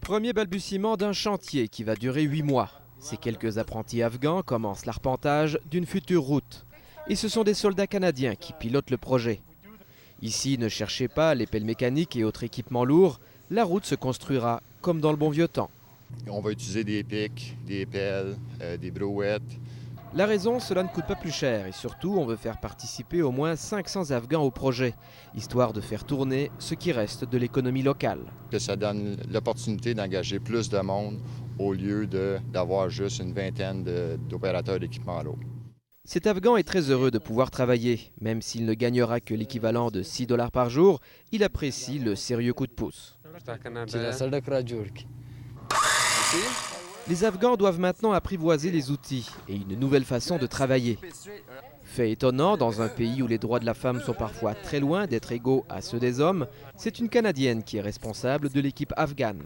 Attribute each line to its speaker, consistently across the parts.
Speaker 1: Premier balbutiement d'un chantier qui va durer 8 mois. Ces quelques apprentis afghans commencent l'arpentage d'une future route. Et ce sont des soldats canadiens qui pilotent le projet. Ici, ne cherchez pas les pelles mécaniques et autres équipements lourds. La route se construira comme dans le bon vieux temps.
Speaker 2: On va utiliser des pics, des pelles, des brouettes.
Speaker 1: La raison, cela ne coûte pas plus cher et surtout, on veut faire participer au moins 500 Afghans au projet, histoire de faire tourner ce qui reste de l'économie locale.
Speaker 2: Que ça donne l'opportunité d'engager plus de monde au lieu d'avoir juste une vingtaine d'opérateurs d'équipement lourd.
Speaker 1: Cet Afghan est très heureux de pouvoir travailler. Même s'il ne gagnera que l'équivalent de 6 $ par jour, il apprécie le sérieux coup de pouce. Les Afghans doivent maintenant apprivoiser les outils et une nouvelle façon de travailler. Fait étonnant, dans un pays où les droits de la femme sont parfois très loin d'être égaux à ceux des hommes, c'est une Canadienne qui est responsable de l'équipe afghane.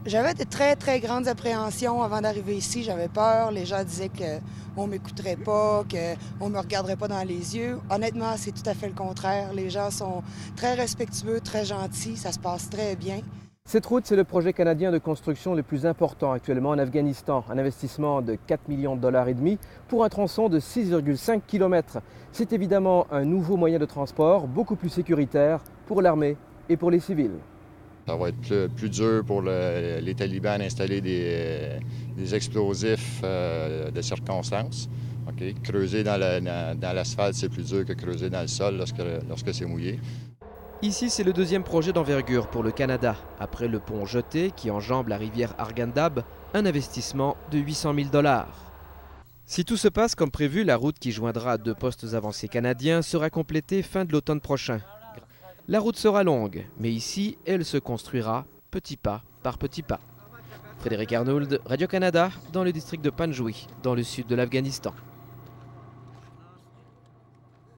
Speaker 3: J'avais de très, très grandes appréhensions avant d'arriver ici. J'avais peur. Les gens disaient qu'on ne m'écouterait pas, qu'on ne me regarderait pas dans les yeux. Honnêtement, c'est tout à fait le contraire. Les gens sont très respectueux, très gentils. Ça se passe très bien.
Speaker 1: Cette route, c'est le projet canadien de construction le plus important actuellement en Afghanistan. Un investissement de 4,5 millions pour un tronçon de 6,5 km. C'est évidemment un nouveau moyen de transport, beaucoup plus sécuritaire pour l'armée et pour les civils.
Speaker 2: Ça va être plus dur pour les talibans d'installer des explosifs de circonstance. Okay? Creuser dans l'asphalte, c'est plus dur que creuser dans le sol lorsque c'est mouillé.
Speaker 1: Ici, c'est le deuxième projet d'envergure pour le Canada. Après le pont jeté qui enjambe la rivière Arghandab, un investissement de 800 000 $. Si tout se passe comme prévu, la route qui joindra deux postes avancés canadiens sera complétée fin de l'automne prochain. La route sera longue, mais ici, elle se construira petit pas par petit pas. Frédéric Arnould, Radio-Canada, dans le district de Panjwee, dans le sud de l'Afghanistan.